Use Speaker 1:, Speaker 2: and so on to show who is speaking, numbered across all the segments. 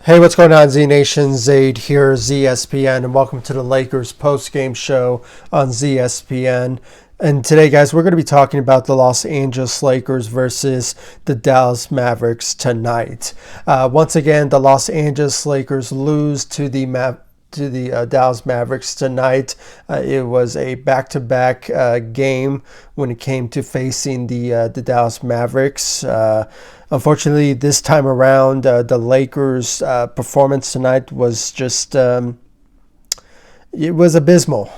Speaker 1: Hey, what's going on, Z Nation? Zaid here, ZSPN, and welcome to the Lakers post-game show on ZSPN. And today, guys, we're going to be talking about the Los Angeles Lakers versus the Dallas Mavericks tonight. Once again, the Los Angeles Lakers lose to the Dallas Mavericks tonight. It was a back-to-back game when it came to facing the Dallas Mavericks. Unfortunately, this time around, the Lakers' performance tonight was just, it was abysmal.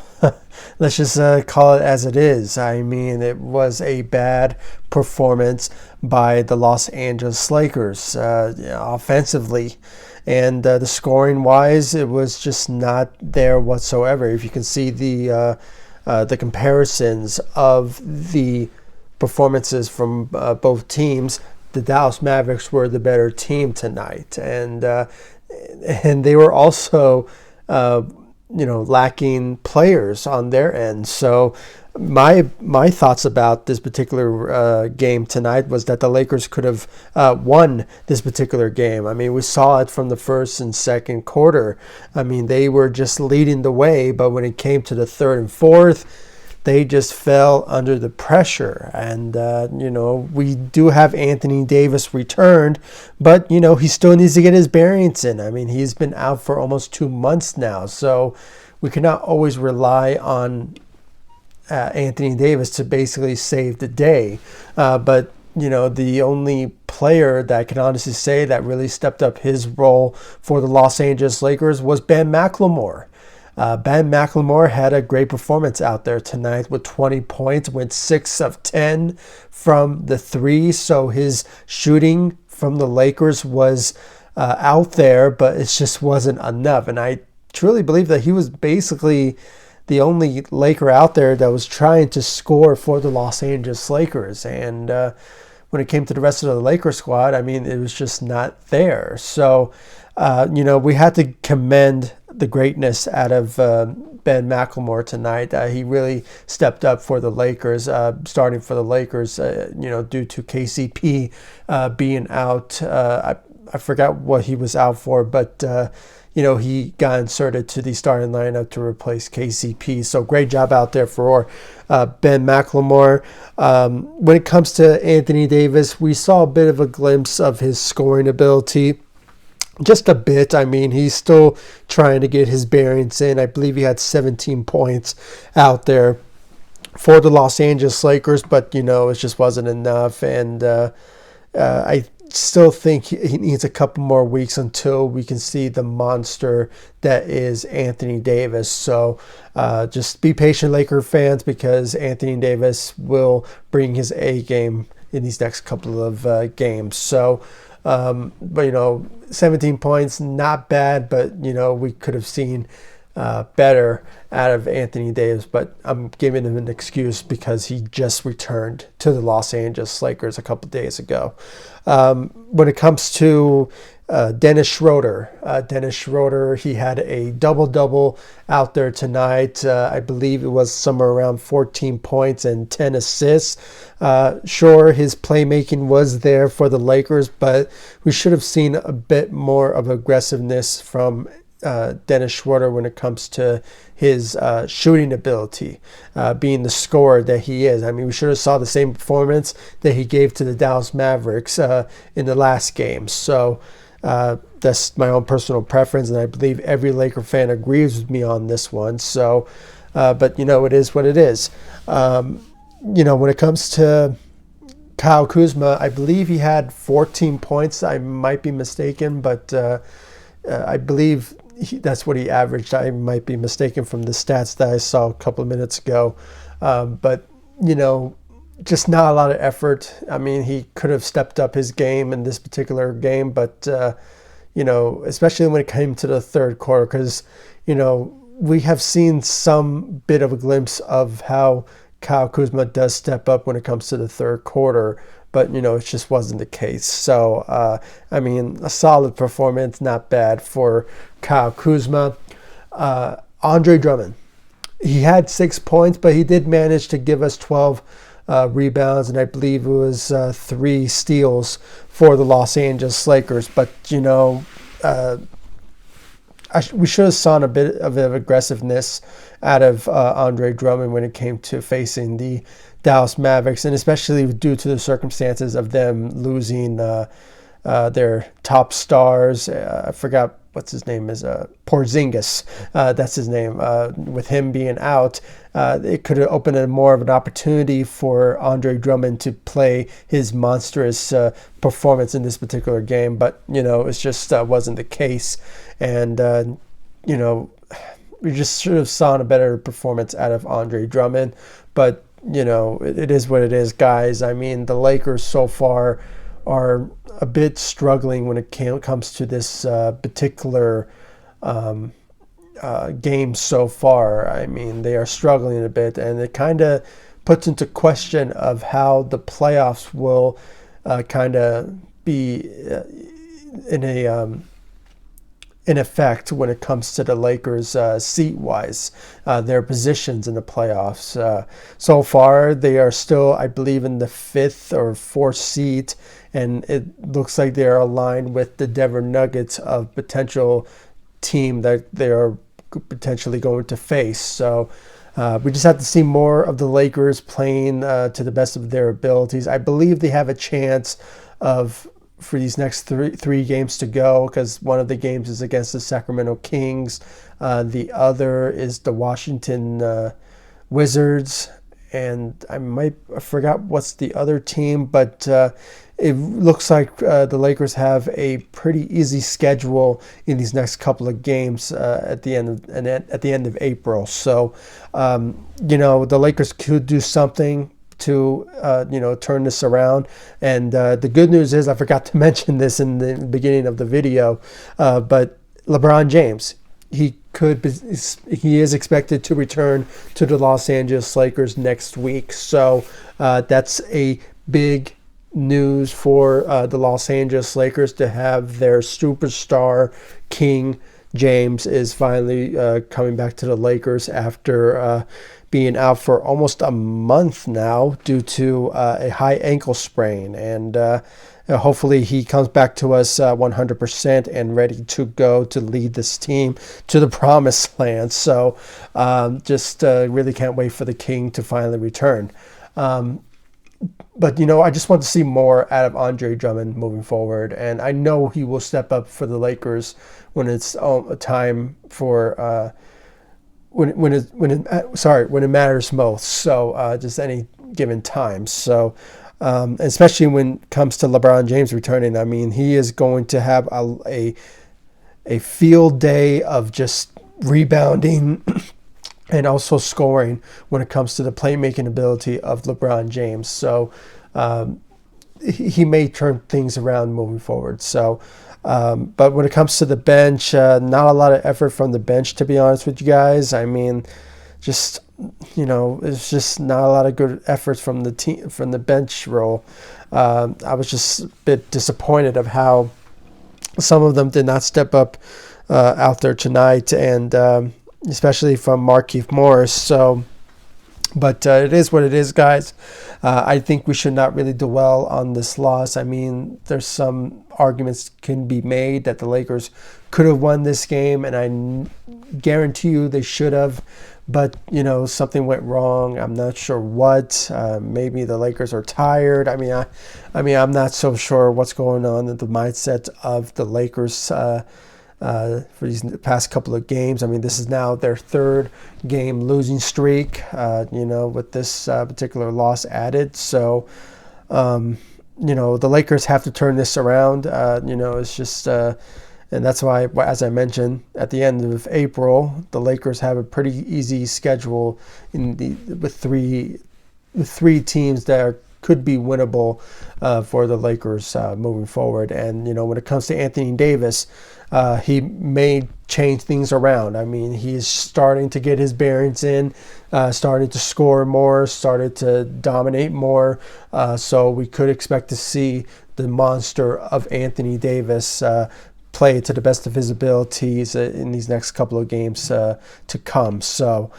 Speaker 1: Let's just call it as it is. I mean, it was a bad performance by the Los Angeles Lakers offensively. And the scoring-wise, it was just not there whatsoever. If you can see the comparisons of the performances from both teams, the Dallas Mavericks were the better team tonight, and they were also, lacking players on their end. So my thoughts about this particular game tonight was that the Lakers could have won this particular game. I mean, we saw it from the first and second quarter. I mean, they were just leading the way, but when it came to the third and fourth, they just fell under the pressure. And, we do have Anthony Davis returned, but, he still needs to get his bearings in. I mean, he's been out for almost 2 months now, so we cannot always rely on Anthony Davis to basically save the day. But, the only player that I can honestly say that really stepped up his role for the Los Angeles Lakers was Ben McLemore. Ben McLemore had a great performance out there tonight with 20 points, went 6 of 10 from the three. So his shooting from the Lakers was out there, but it just wasn't enough. And I truly believe that he was basically the only Laker out there that was trying to score for the Los Angeles Lakers. And when it came to the rest of the Lakers squad, I mean, it was just not there. So, we had to commend the greatness out of Ben McLemore tonight. He really stepped up for the Lakers, starting for the Lakers, due to KCP being out. I forgot what he was out for, but, he got inserted to the starting lineup to replace KCP. So great job out there for Ben McLemore. When it comes to Anthony Davis, we saw a bit of a glimpse of his scoring ability. Just a bit. I mean, he's still trying to get his bearings in. I believe he had 17 points out there for the Los Angeles Lakers, but, it just wasn't enough. And I still think he needs a couple more weeks until we can see the monster that is Anthony Davis. So just be patient, Laker fans, because Anthony Davis will bring his A game in these next couple of games. So, but 17 points, not bad, but we could have seen better out of Anthony Davis, but I'm giving him an excuse because he just returned to the Los Angeles Lakers a couple days ago. When it comes to Dennis Schroeder, he had a double-double out there tonight. I believe it was somewhere around 14 points and 10 assists. Sure, his playmaking was there for the Lakers, but we should have seen a bit more of aggressiveness from Dennis Schroeder when it comes to his shooting ability, being the scorer that he is. I mean, we should have saw the same performance that he gave to the Dallas Mavericks in the last game. So that's my own personal preference, and I believe every Laker fan agrees with me on this one. So, but it is what it is. When it comes to Kyle Kuzma, I believe he had 14 points. I might be mistaken, but I believe that's what he averaged. I might be mistaken from the stats that I saw a couple of minutes ago. But, just not a lot of effort. I mean, he could have stepped up his game in this particular game, but, especially when it came to the third quarter, because, we have seen some bit of a glimpse of how Kyle Kuzma does step up when it comes to the third quarter, but, it just wasn't the case. So, a solid performance, not bad for Kyle Kuzma. Andre Drummond, he had 6 points, but he did manage to give us 12 rebounds, and I believe it was 3 steals for the Los Angeles Lakers. But, we should have seen a bit of aggressiveness out of Andre Drummond when it came to facing the Dallas Mavericks, and especially due to the circumstances of them losing their top stars. I forgot what's his name is, Porzingis. That's his name. With him being out, it could have opened more of an opportunity for Andre Drummond to play his monstrous performance in this particular game. But, it just wasn't the case. And, we just should have saw a better performance out of Andre Drummond. But, it is what it is, guys. I mean, the Lakers so far are a bit struggling when it comes to this particular game so far. I mean, they are struggling a bit, and it kind of puts into question of how the playoffs will kind of be in effect when it comes to the Lakers seat-wise, their positions in the playoffs. So far, they are still, I believe, in the 5th or 4th seat, and it looks like they are aligned with the Denver Nuggets of potential team that they are potentially going to face. So we just have to see more of the Lakers playing to the best of their abilities. I believe they have a chance for these next three games to go, because one of the games is against the Sacramento Kings. The other is the Washington Wizards, and I forgot what's the other team, but it looks like the Lakers have a pretty easy schedule in these next couple of games at the end of April. So the Lakers could do something to turn this around. And the good news is, I forgot to mention this in the beginning of the video, but LeBron James, he is expected to return to the Los Angeles Lakers next week. So that's a big news for the Los Angeles Lakers, to have their superstar King James is finally coming back to the Lakers after being out for almost a month now due to a high ankle sprain. And hopefully he comes back to us 100% and ready to go to lead this team to the promised land. So just really can't wait for the King to finally return. But, I just want to see more out of Andre Drummond moving forward. And I know he will step up for the Lakers when it's a time for when it matters most. So just any given time. So especially when it comes to LeBron James returning, I mean, he is going to have a field day of just rebounding and also scoring when it comes to the playmaking ability of LeBron James. So he may turn things around moving forward. So, but when it comes to the bench, not a lot of effort from the bench, to be honest with you guys. I mean, just, it's just not a lot of good efforts from the team, from the bench role. I was just a bit disappointed of how some of them did not step up out there tonight, and especially from Markieff Morris. So, but it is what it is, guys. I think we should not really dwell on this loss. I mean, there's some arguments can be made that the Lakers could have won this game, and I guarantee you they should have. But, something went wrong. I'm not sure what. Maybe the Lakers are tired. I mean, I'm not so sure what's going on in the mindset of the Lakers for these past couple of games. I mean, this is now their 3rd game losing streak, with this particular loss added. So, the Lakers have to turn this around. It's just, and that's why, as I mentioned, at the end of April, the Lakers have a pretty easy schedule with three teams that could be winnable for the Lakers moving forward. And, when it comes to Anthony Davis, he may change things around. I mean, he's starting to get his bearings in, starting to score more, started to dominate more. So we could expect to see the monster of Anthony Davis play to the best of his abilities in these next couple of games to come. So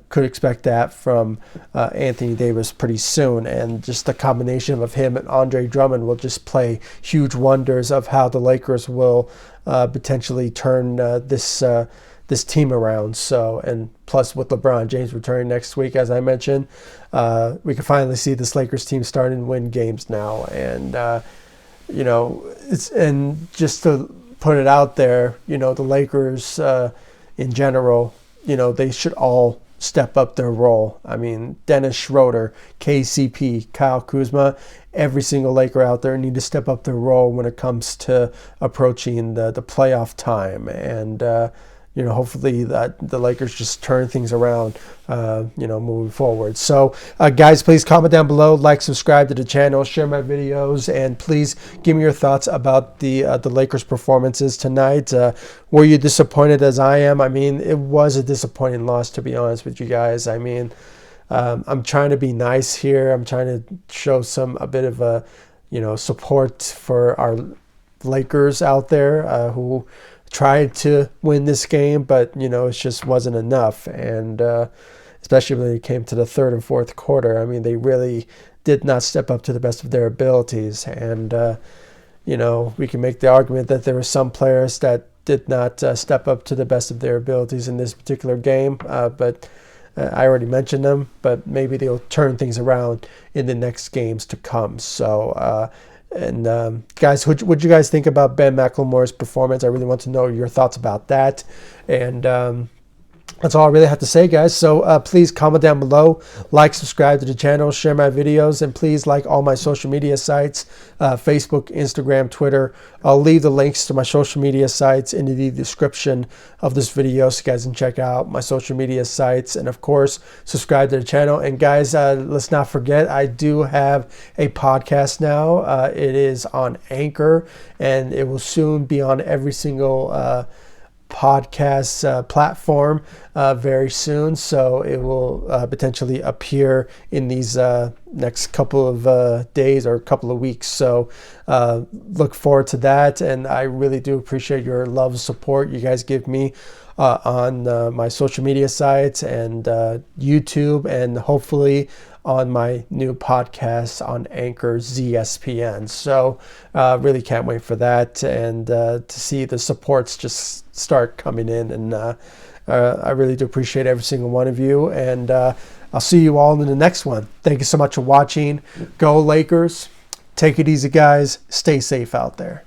Speaker 1: could expect that from Anthony Davis pretty soon. And just the combination of him and Andre Drummond will just play huge wonders of how the Lakers will potentially turn this team around. So, and plus with LeBron James returning next week, as I mentioned, we can finally see this Lakers team starting to win games now. And and just to put it out there, the Lakers in general, they should all step up their role. I mean, Dennis Schroeder, KCP, Kyle Kuzma, every single Laker out there need to step up their role when it comes to approaching the playoff time. And hopefully that the Lakers just turn things around, moving forward. So, guys, please comment down below, like, subscribe to the channel, share my videos, and please give me your thoughts about the Lakers' performances tonight. Were you disappointed as I am? I mean, it was a disappointing loss, to be honest with you guys. I mean, I'm trying to be nice here. I'm trying to show a bit of a, support for our Lakers out there who tried to win this game, but it just wasn't enough. And especially when it came to the third and fourth quarter, I mean, they really did not step up to the best of their abilities. And we can make the argument that there were some players that did not step up to the best of their abilities in this particular game, but I already mentioned them, but maybe they'll turn things around in the next games to come. So guys, what you guys think about Ben McLemore's performance? I really want to know your thoughts about that. And that's all I really have to say, guys. So please comment down below, like, subscribe to the channel, share my videos, and please like all my social media sites, Facebook, Instagram, Twitter. I'll leave the links to my social media sites in the description of this video so you guys can check out my social media sites. And of course, subscribe to the channel. And guys, let's not forget, I do have a podcast now. It is on Anchor, and it will soon be on every single podcast platform very soon, so it will potentially appear in these next couple of days or couple of weeks. So look forward to that, and I really do appreciate your love and support you guys give me on my social media sites and YouTube, and hopefully on my new podcast on Anchor ZSPN. So really can't wait for that, and to see the supports just start coming in. And I really do appreciate every single one of you, and I'll see you all in the next one. Thank you so much for watching. Go Lakers. Take it easy, guys. Stay safe out there.